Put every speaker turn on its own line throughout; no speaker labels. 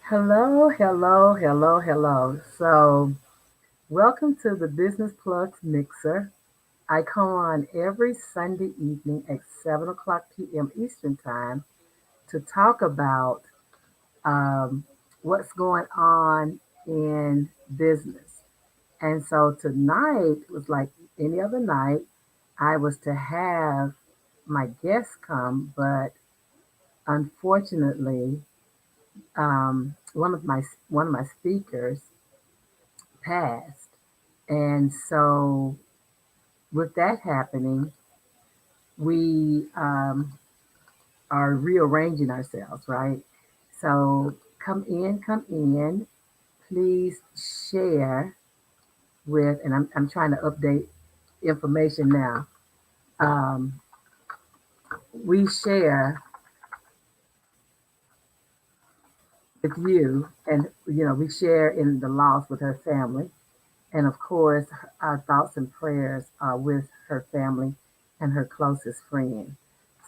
Hello, hello, hello, hello. Welcome to the Business Plugs Mixer. I come on every Sunday evening at 7 o'clock p.m. Eastern Time to talk about um, what's going on in business. And so tonight was like any other night. I was to have my guests come, but unfortunately, one of my speakers passed. And so, with that happening, we are rearranging ourselves, right? So, come in, come in. Please share and I'm trying to update information now. Um, we share with you, and we share in the loss with her family. And of course, our thoughts and prayers are with her family and her closest friend.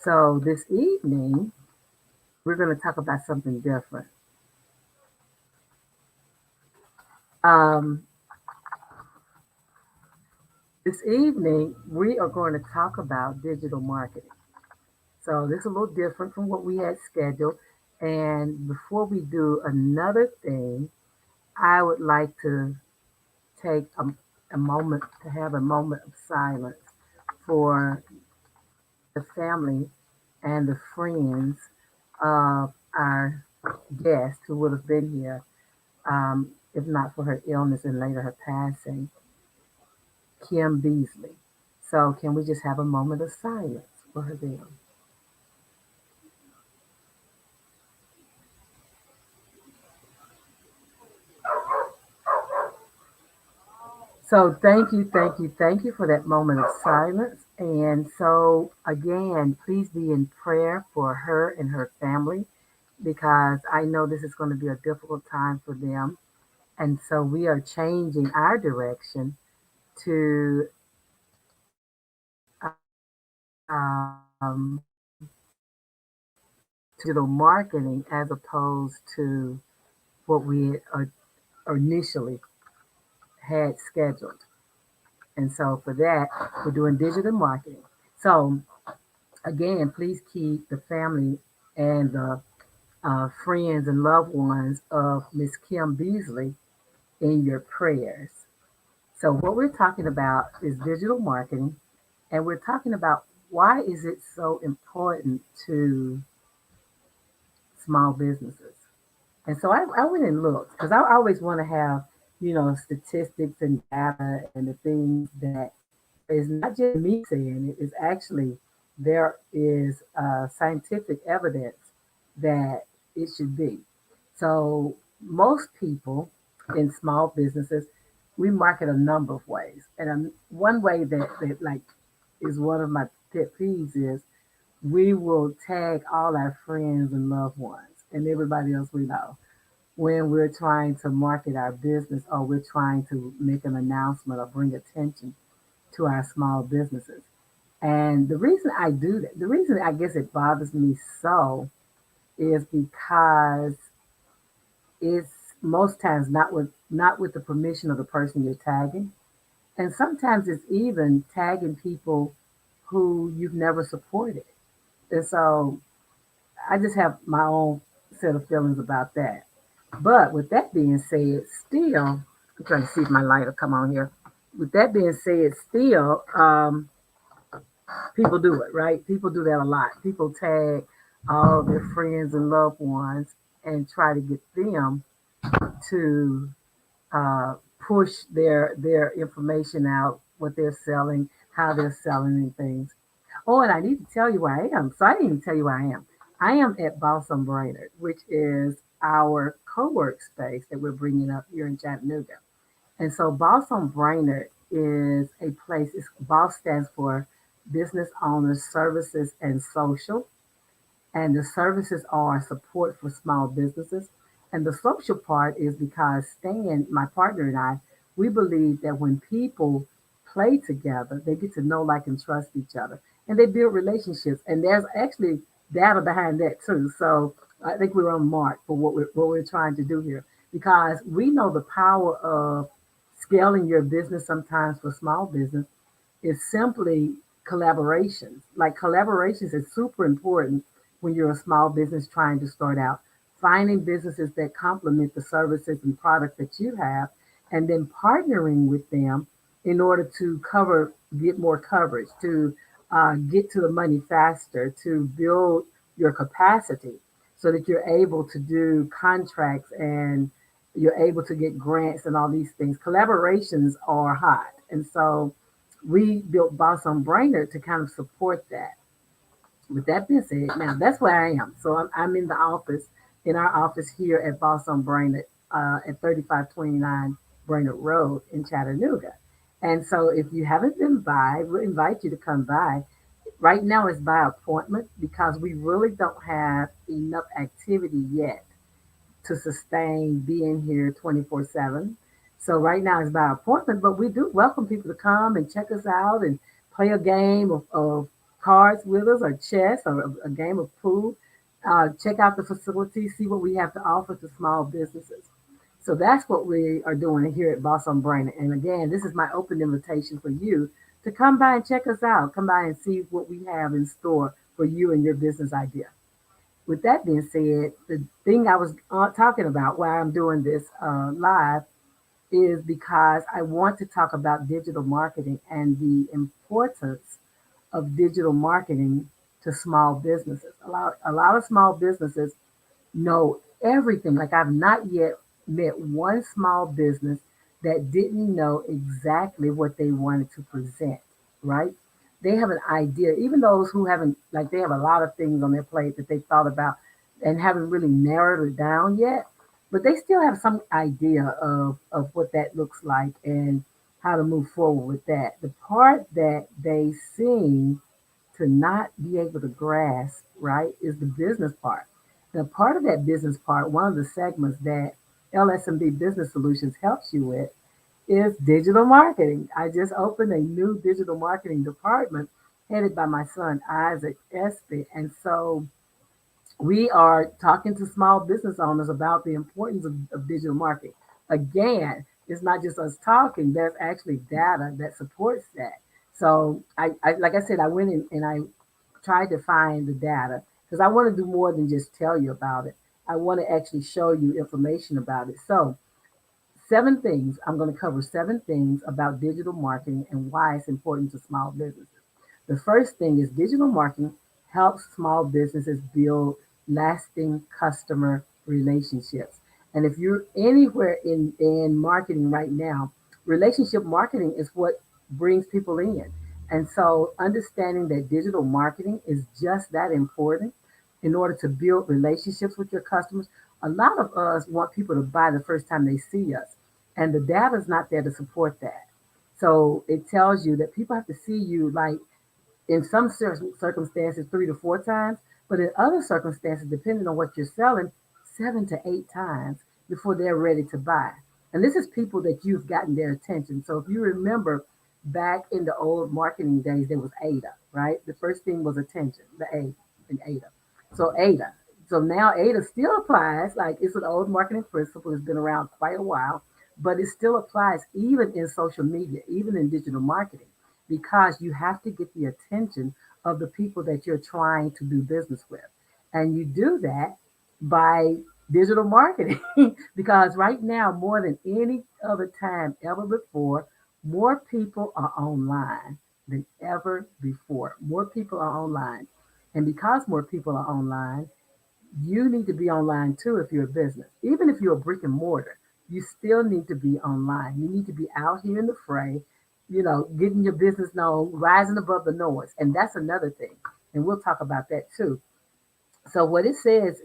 So this evening, we're going to talk about something different. Um, this evening, we are going to talk about digital marketing. So this is a little different from what we had scheduled. And before we do another thing, I would like to take a moment to have a moment of silence for the family and the friends of our guest who would have been here if not for her illness and later her passing, Kim Beasley. So, can we just have a moment of silence for her there? So, thank you for that moment of silence. And so, again, please be in prayer for her and her family because I know this is going to be a difficult time for them. And so, we are changing our direction to um, digital marketing as opposed to what we initially had scheduled. And so for that, we're doing digital marketing. So again, please keep the family and the friends and loved ones of Miss Kim Beasley in your prayers. So what we're talking about is digital marketing, and we're talking about why is it so important to small businesses. And so I went and looked because I always want to have, statistics and data and the things that is not just me saying it, is actually there is scientific evidence that it should be. So most people in small businesses, we market a number of ways. And one way that like is one of my pet peeves is we will tag all our friends and loved ones and everybody else we know when we're trying to market our business or we're trying to make an announcement or bring attention to our small businesses. And the reason I do that, the reason I guess it bothers me so is because it's most times not with the permission of the person you're tagging. And sometimes it's even tagging people who you've never supported. And so I just have my own set of feelings about that. But with that being said, still, I'm trying to see if my light will come on here. With that being said, still, people do it, right? People do that a lot. People tag all their friends and loved ones and try to get them to push their information out, what they're selling, how they're selling, and things. Oh, and I need to tell you where I am. So I didn't even tell you where I am. I am at Balsam Brainerd, which is our co-work space that we're bringing up here in Chattanooga. And so Balsam Brainerd is a place. BOSS stands for Business Owners Services and Social, and the services are support for small businesses. And the social part is because Stan, my partner, and I, we believe that when people play together, they get to know, like, and trust each other. And they build relationships. And there's actually data behind that too. So I think we're on mark for what we're trying to do here because we know the power of scaling your business sometimes for small business is simply collaborations. Like collaborations is super important when you're a small business trying to start out. Finding businesses that complement the services and products that you have, and then partnering with them in order to get more coverage, to get to the money faster, to build your capacity so that you're able to do contracts and you're able to get grants and all these things. Collaborations are hot. And so we built Boss on Brainerd to kind of support that. With that being said, now that's where I am. So I'm in the office, in our office here at Boss on Brainerd at 3529 Brainerd Road in Chattanooga. And so if you haven't been by, we invite you to come by. Right now it's by appointment because we really don't have enough activity yet to sustain being here 24/7. So right now it's by appointment, but we do welcome people to come and check us out and play a game of cards with us or chess or a game of pool. Check out the facility, see what we have to offer to small businesses. So that's what we are doing here at Boss on Brain. And again, this is my open invitation for you to come by and check us out. Come by and see what we have in store for you and your business idea. With that being said, the thing I was talking about why I'm doing this live is because I want to talk about digital marketing and the importance of digital marketing to small businesses. A lot of small businesses know everything. Like I've not yet met one small business that didn't know exactly what they wanted to present, right? They have an idea, even those who haven't, like they have a lot of things on their plate that they thought about and haven't really narrowed it down yet, but they still have some idea of what that looks like and how to move forward with that. The part that they seem to not be able to grasp, right, is the business part. Now, part of that business part, one of the segments that LSMB Business Solutions helps you with is digital marketing. I just opened a new digital marketing department headed by my son, Isaac Espy. And so we are talking to small business owners about the importance of digital marketing. Again, it's not just us talking, there's actually data that supports that. So like I said, I went in and I tried to find the data because I want to do more than just tell you about it. I want to actually show you information about it. So seven things. I'm going to cover seven things about digital marketing and why it's important to small businesses. The first thing is digital marketing helps small businesses build lasting customer relationships. And if you're anywhere in marketing right now, relationship marketing is what brings people in. And so understanding that digital marketing is just that important in order to build relationships with your customers. A lot of us want people to buy the first time they see us, and the data is not there to support that. So it tells you that people have to see you like in some circumstances 3 to 4 times, but in other circumstances, depending on what you're selling, 7 to 8 times before they're ready to buy. And this is people that you've gotten their attention. So if you remember back in the old marketing days, there was ADA, right? The first thing was attention, the A in ADA. So ADA. So now ADA still applies, like it's an old marketing principle, it's been around quite a while, but it still applies even in social media, even in digital marketing because you have to get the attention of the people that you're trying to do business with. And you do that by digital marketing because right now, more than any other time ever before, more people are online than ever before. More people are online. And because more people are online, you need to be online too if you're a business. Even if you're a brick and mortar, you still need to be online. You need to be out here in the fray, getting your business known, rising above the noise. And that's another thing. And we'll talk about that too. So what it says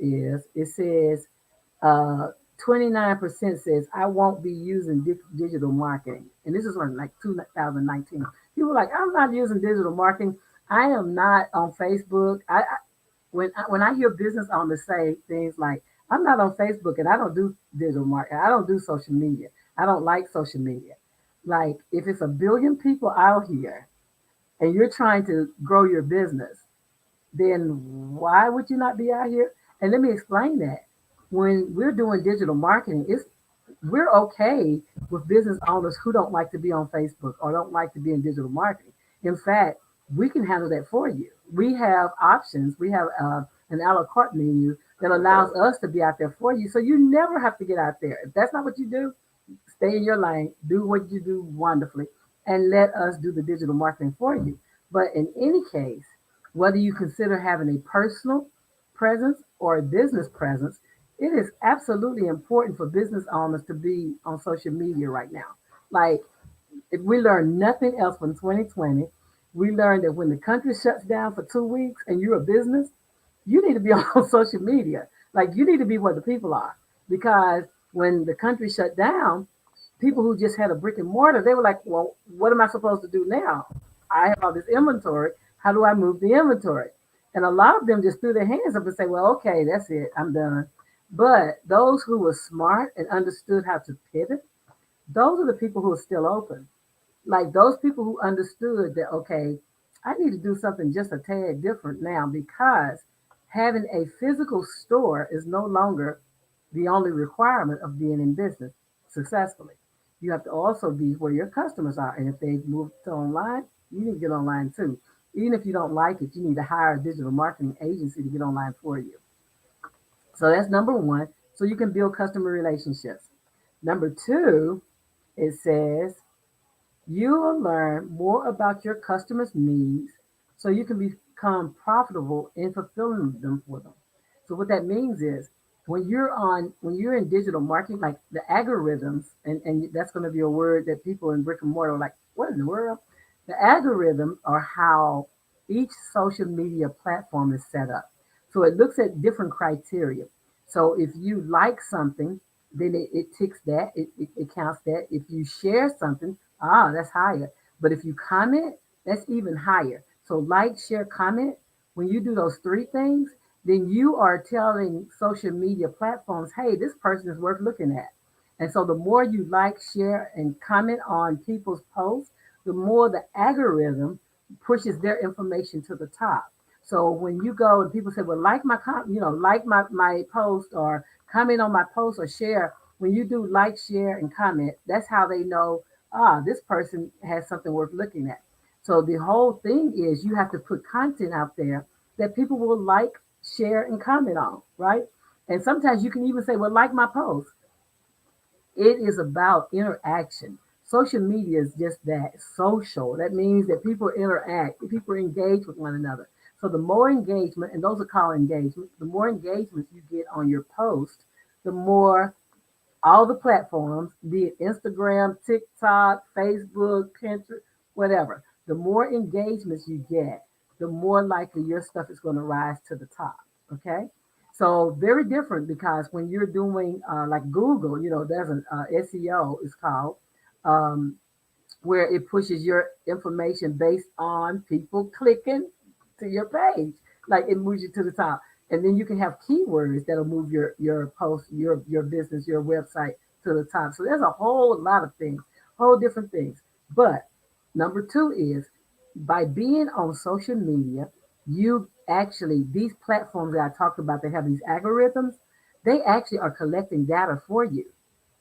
29% says I won't be using digital marketing. And this is on like 2019. People are like, I'm not using digital marketing. I am not on Facebook. When I hear business owners say things like, I'm not on Facebook and I don't do digital marketing, I don't do social media, I don't like social media. Like, if it's a billion people out here and you're trying to grow your business, then why would you not be out here? And let me explain that. When we're doing digital marketing, we're okay with business owners who don't like to be on Facebook or don't like to be in digital marketing. In fact, we can handle that for you. We have options. We have an a la carte menu that allows us to be out there for you. So you never have to get out there. If that's not what you do, stay in your lane, do what you do wonderfully, and let us do the digital marketing for you. But in any case, whether you consider having a personal presence or a business presence, it is absolutely important for business owners to be on social media right now. Like, if we learn nothing else from 2020, we learned that when the country shuts down for 2 weeks and you're a business, you need to be on social media. Like, you need to be where the people are. Because when the country shut down, people who just had a brick and mortar, they were like, well, what am I supposed to do now? I have all this inventory. How do I move the inventory? And a lot of them just threw their hands up and say, well, okay, that's it. I'm done. But those who were smart and understood how to pivot, those are the people who are still open. Like those people who understood that, okay, I need to do something just a tad different now because having a physical store is no longer the only requirement of being in business successfully. You have to also be where your customers are. And if they move to online, you need to get online too. Even if you don't like it, you need to hire a digital marketing agency to get online for you. So that's number one. So you can build customer relationships. Number two, it says you will learn more about your customers' needs so you can become profitable in fulfilling them for them. So what that means is when you're in digital marketing, like the algorithms, and that's going to be a word that people in brick and mortar are like, what in the world? The algorithms are how each social media platform is set up. So it looks at different criteria. So if you like something, then it ticks that, it counts that. If you share something, that's higher. But if you comment, that's even higher. So like, share, comment, when you do those three things, then you are telling social media platforms, hey, this person is worth looking at. And so the more you like, share, and comment on people's posts, the more the algorithm pushes their information to the top. So when you go and people say, well, like like my post or comment on my post or share, when you do like, share, and comment, that's how they know, this person has something worth looking at. So the whole thing is you have to put content out there that people will like, share, and comment on, right? And sometimes you can even say, well, like my post. It is about interaction. Social media is just that, social. That means that people interact, people engage with one another. So the more engagement, and those are called engagement, the more engagement you get on your post, the more all the platforms, be it Instagram, TikTok, Facebook, Pinterest, whatever, the more engagements you get, the more likely your stuff is going to rise to the top. Okay. So very different because when you're doing like Google, there's an SEO is called, um, where it pushes your information based on people clicking to your page. Like it moves you to the top. And then you can have keywords that'll move your post, your business, your website to the top. So there's a whole lot of things, whole different things. But number two is by being on social media, you actually, these platforms that I talked about, they have these algorithms, they actually are collecting data for you.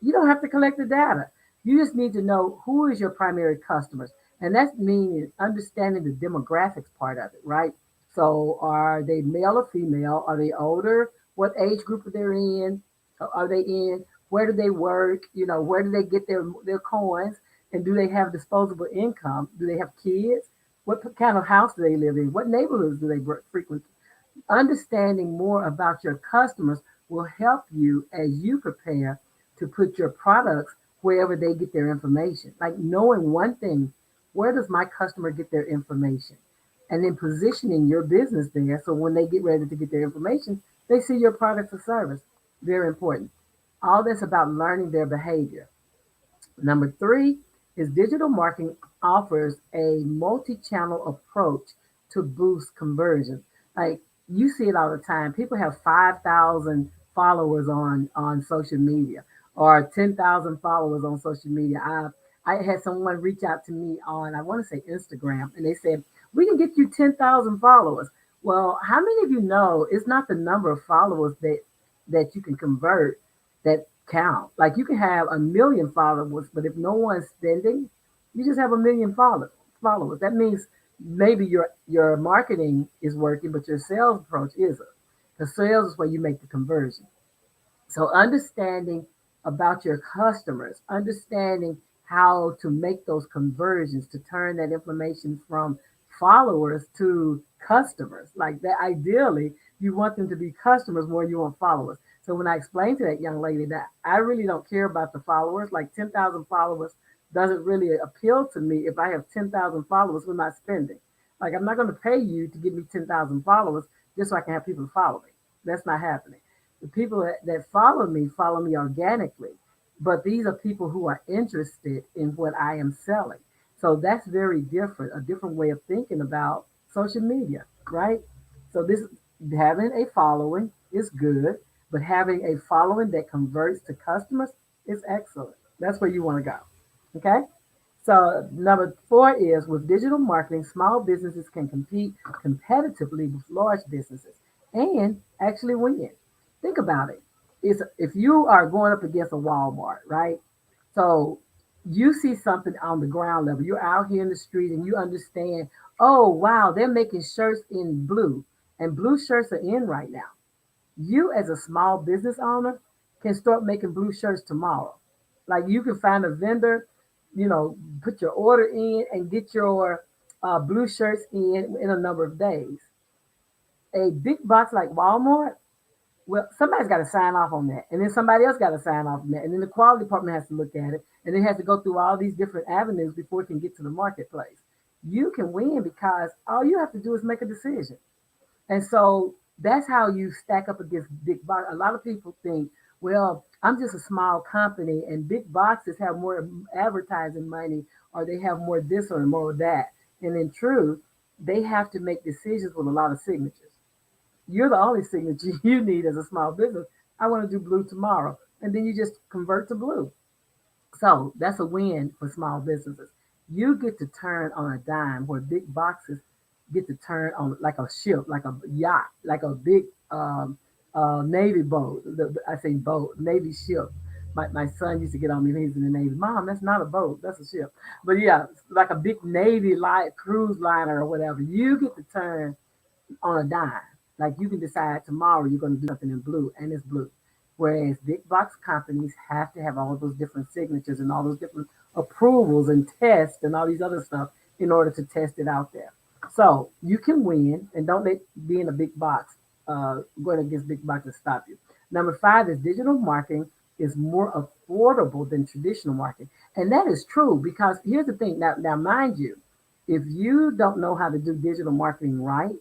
You don't have to collect the data. You just need to know who is your primary customers. And that's meaning understanding the demographics part of it, right? So are they male or female? Are they older? What age group are they in? Are they in? Where do they work? Where do they get their coins? And do they have disposable income? Do they have kids? What kind of house do they live in? What neighborhoods do they frequent? Understanding more about your customers will help you as you prepare to put your products wherever they get their information. Like knowing one thing, where does my customer get their information? And then positioning your business there so when they get ready to get their information, they see your product or service. Very important. All this about learning their behavior. Number three is digital marketing offers a multi-channel approach to boost conversion. Like you see it all the time. People have 5,000 followers on social media or 10,000 followers on social media. I had someone reach out to me on, I want to say Instagram, and they said, we can get you 10,000 followers. Well, how many of you know it's not the number of followers that you can convert that count? Like you can have 1 million followers, but if no one's spending, you just have 1 million followers. That means maybe your marketing is working, but your sales approach isn't. The sales is where you make the conversion. So understanding about your customers, understanding how to make those conversions to turn that information from followers to customers. Like that ideally you want them to be customers more than you want followers. So when I explained to that young lady that I really don't care about the followers, like 10,000 followers doesn't really appeal to me if I have 10,000 followers with my spending. Like I'm not going to pay you to give me 10,000 followers just so I can have people to follow me. That's not happening. The people that follow me organically, but these are people who are interested in what I am selling. So that's very different, a different way of thinking about social media, right? So this having a following is good, but having a following that converts to customers is excellent. That's where you want to go. Okay? So number four is with digital marketing, small businesses can compete competitively with large businesses and actually win. Think about it. It's, if you are going up against a Walmart, right? So you see something on the ground level. You're out here in the street and you understand, oh wow, they're making shirts in blue, and blue shirts are in right now. You as a small business owner can start making blue shirts tomorrow. Like you can find a vendor, put your order in and get your blue shirts in a number of days. A big box like Walmart, well, somebody's got to sign off on that, and then somebody else got to sign off on that, and then the quality department has to look at it, and it has to go through all these different avenues before it can get to the marketplace. You can win because all you have to do is make a decision. And so that's how you stack up against big box. A lot of people think, well, I'm just a small company and big boxes have more advertising money or they have more this or more of that. And in truth, they have to make decisions with a lot of signatures. You're the only signature you need as a small business. I want to do blue tomorrow. And then you just convert to blue. So that's a win for small businesses. You get to turn on a dime where big boxes get to turn on like a ship, like a yacht, like a big Navy boat. I say boat, Navy ship. My son used to get on me when he was in the Navy. Mom, that's not a boat, that's a ship. But yeah, like a big Navy light cruise liner or whatever. You get to turn on a dime. Like you can decide tomorrow you're going to do something in blue and it's blue. Whereas big box companies have to have all those different signatures and all those different approvals and tests and all these other stuff in order to test it out there. So you can win and don't let being a big box going against big boxes stop you. Number five is digital marketing is more affordable than traditional marketing. And that is true because here's the thing. Now mind you, if you don't know how to do digital marketing right,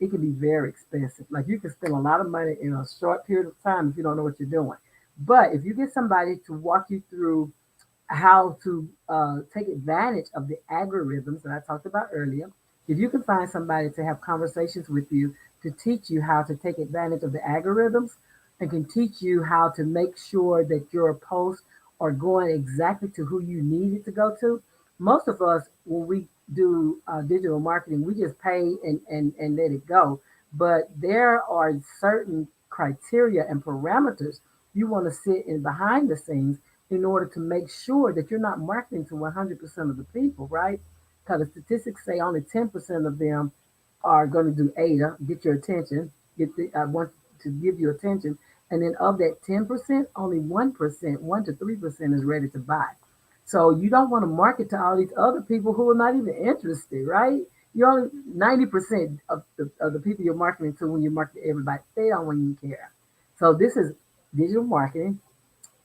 it can be very expensive. Like you can spend a lot of money in a short period of time if you don't know what you're doing. But if you get somebody to walk you through how to take advantage of the algorithms that I talked about earlier, if you can find somebody to have conversations with you to teach you how to take advantage of the algorithms and can teach you how to make sure that your posts are going exactly to who you need it to go to. Most of us, when we do digital marketing, we just pay and let it go. But there are certain criteria and parameters you want to sit in behind the scenes in order to make sure that you're not marketing to 100% of the people, right? Because the statistics say only 10% of them are going to do ADA, get your attention, I want to give you attention. And then of that 10%, only 1%, 1 to 3% is ready to buy. So you don't want to market to all these other people who are not even interested, right? You only 90% of the people you're marketing to when you market to everybody, they don't even care. So this is digital marketing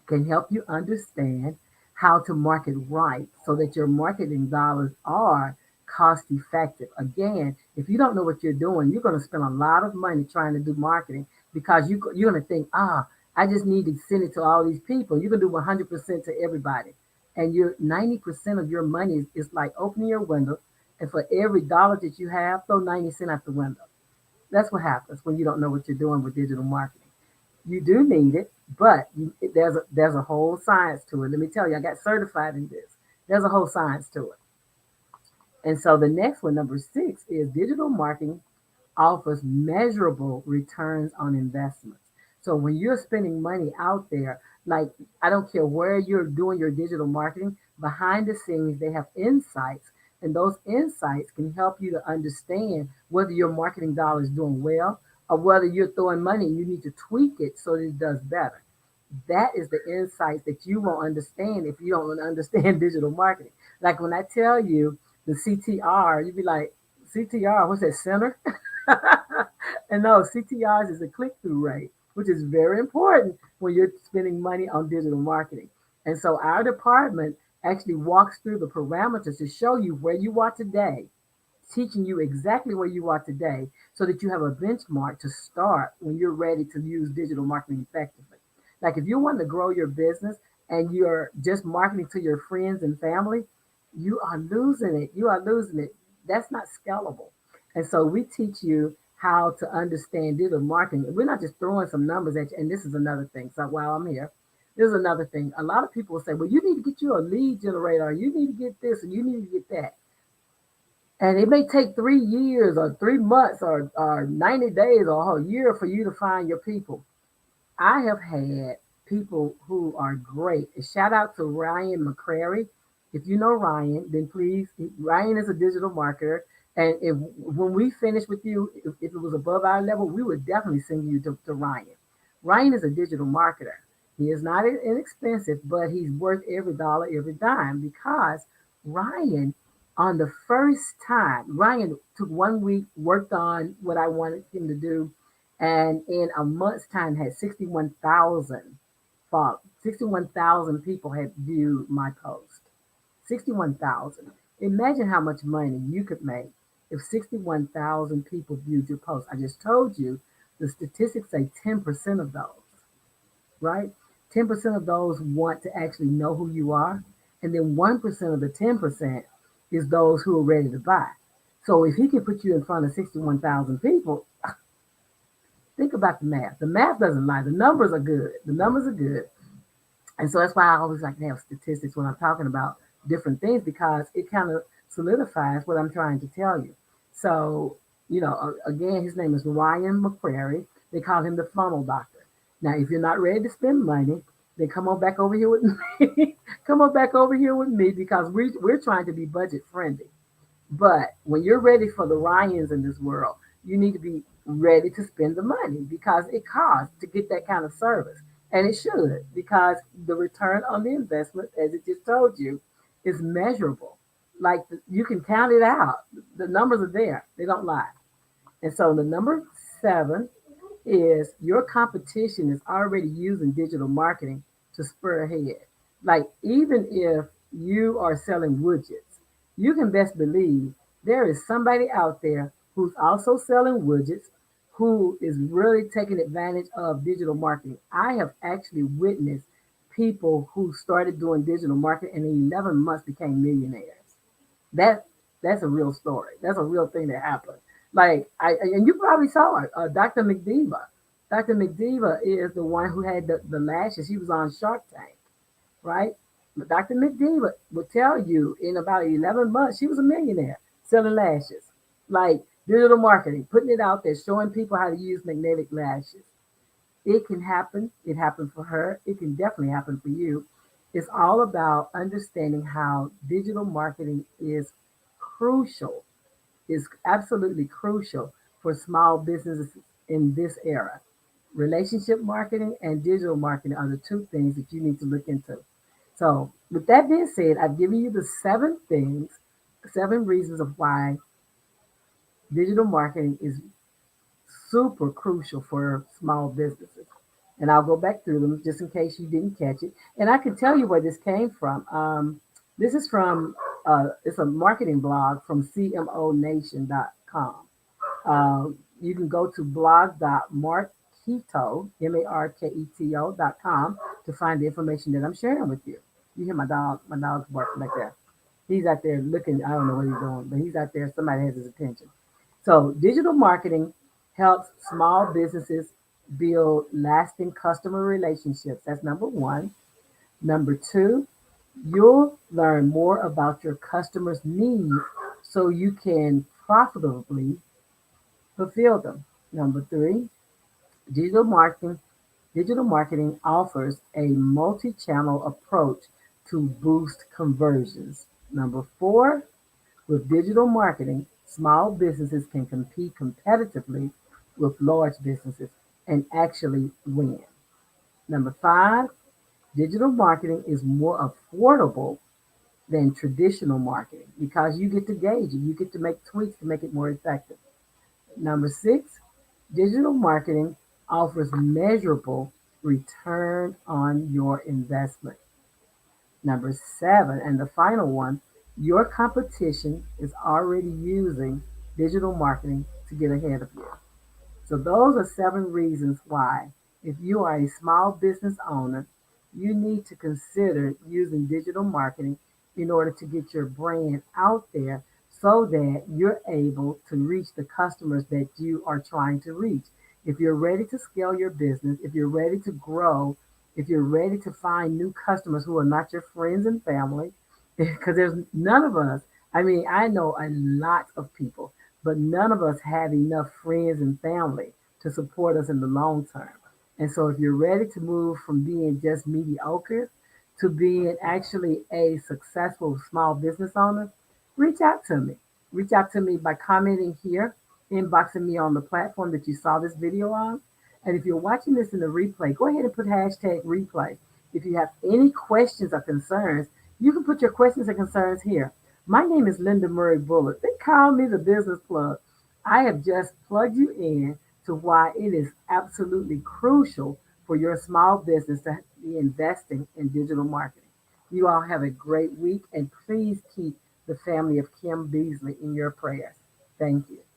can help you understand how to market right so that your marketing dollars are cost effective. Again, if you don't know what you're doing, you're going to spend a lot of money trying to do marketing because you're going to think, I just need to send it to all these people. You can do 100% to everybody. And your 90% of your money is like opening your window. And for every dollar that you have, throw 90 cents out the window. That's what happens when you don't know what you're doing with digital marketing. You do need it, but there's a whole science to it. Let me tell you, I got certified in this. There's a whole science to it. And so the next one, number six, is digital marketing offers measurable returns on investments. So when you're spending money out there, like I don't care where you're doing your digital marketing, behind the scenes, they have insights, and those insights can help you to understand whether your marketing dollar is doing well or whether you're throwing money and you need to tweak it so that it does better. That is the insights that you won't understand if you don't understand digital marketing. Like when I tell you the CTR, you'd be like, CTR, what's that, center? And no, CTRs is a click through rate, which is very important when you're spending money on digital marketing. And so our department actually walks through the parameters to show you where you are today, teaching you exactly where you are today so that you have a benchmark to start when you're ready to use digital marketing effectively. Like if you want to grow your business and you're just marketing to your friends and family, you are losing it. You are losing it. That's not scalable. And so we teach you how to understand digital marketing. We're not just throwing some numbers at you. And this is another thing. So while I'm here, there's another thing. A lot of people will say, well, you need to get you a lead generator, or you need to get this, and you need to get that. And it may take 3 years or 3 months or 90 days or a year for you to find your people. I have had people who are great. A shout out to Ryan McCrary. If you know Ryan, then please, Ryan is a digital marketer. And if when we finish with you, if it was above our level, we would definitely send you to Ryan. Ryan is a digital marketer. He is not inexpensive, but he's worth every dollar, every dime because Ryan, on the first time, Ryan took 1 week, worked on what I wanted him to do, and in a month's time had 61,000 followers. 61,000 people had viewed my post. 61,000. Imagine how much money you could make if 61,000 people viewed your post. I just told you the statistics say 10% of those, right? 10% of those want to actually know who you are. And then 1% of the 10% is those who are ready to buy. So if he can put you in front of 61,000 people, think about the math. The math doesn't lie. The numbers are good. The numbers are good. And so that's why I always like to have statistics when I'm talking about different things because it kind of solidifies what I'm trying to tell you. So, again, his name is Ryan McCrary. They call him the funnel doctor. Now, if you're not ready to spend money, then come on back over here with me. Come on back over here with me because we're trying to be budget friendly. But when you're ready for the Ryans in this world, you need to be ready to spend the money because it costs to get that kind of service. And it should because the return on the investment, as it just told you, is measurable. Like you can count it out. The numbers are there, they don't lie. And so the number seven is your competition is already using digital marketing to spur ahead. Like even if you are selling widgets, you can best believe there is somebody out there who's also selling widgets who is really taking advantage of digital marketing. I have actually witnessed people who started doing digital marketing and in 11 months became millionaires. That that's a real story. That's a real thing that happened. Like and you probably saw it. Dr. McDiva. Dr. McDiva is the one who had the lashes. He was on Shark Tank, right? But Dr. McDiva would tell you in about 11 months she was a millionaire selling lashes, like digital marketing, putting it out there, showing people how to use magnetic lashes. It can happen. It happened for her. It can definitely happen for you. It's all about understanding how digital marketing is crucial, is absolutely crucial for small businesses in this era. Relationship marketing and digital marketing are the two things that you need to look into. So, with that being said, I've given you the 7 things, 7 reasons of why digital marketing is super crucial for small businesses. And I'll go back through them just in case you didn't catch it. And I can tell you where this came from. This is from, it's a marketing blog from cmonation.com. You can go to blog.marketo, marketo.com to find the information that I'm sharing with you. You hear my dog's barking right there. He's out there looking, I don't know what he's doing, but he's out there, somebody has his attention. So digital marketing helps small businesses build lasting customer relationships. That's number one. Number two, you'll learn more about your customers' needs so you can profitably fulfill them. Number three, digital marketing. Digital marketing offers a multi-channel approach to boost conversions. Number four, with digital marketing, small businesses can compete competitively with large businesses and actually win. Number five, digital marketing is more affordable than traditional marketing because you get to gauge it. You get to make tweaks to make it more effective. Number six, digital marketing offers measurable return on your investment. Number seven, and the final one, your competition is already using digital marketing to get ahead of you. So those are seven reasons why, if you are a small business owner, you need to consider using digital marketing in order to get your brand out there so that you're able to reach the customers that you are trying to reach. If you're ready to scale your business, if you're ready to grow, if you're ready to find new customers who are not your friends and family, because there's none of us, I mean, I know a lot of people, but none of us have enough friends and family to support us in the long term. And so, if you're ready to move from being just mediocre to being actually a successful small business owner, reach out to me. Reach out to me by commenting here, inboxing me on the platform that you saw this video on. And if you're watching this in the replay, go ahead and put hashtag replay. If you have any questions or concerns, you can put your questions and concerns here. My name is Linda Murray Bullard. They call me the business plug. I have just plugged you in to why it is absolutely crucial for your small business to be investing in digital marketing. You all have a great week and please keep the family of Kim Beasley in your prayers. Thank you.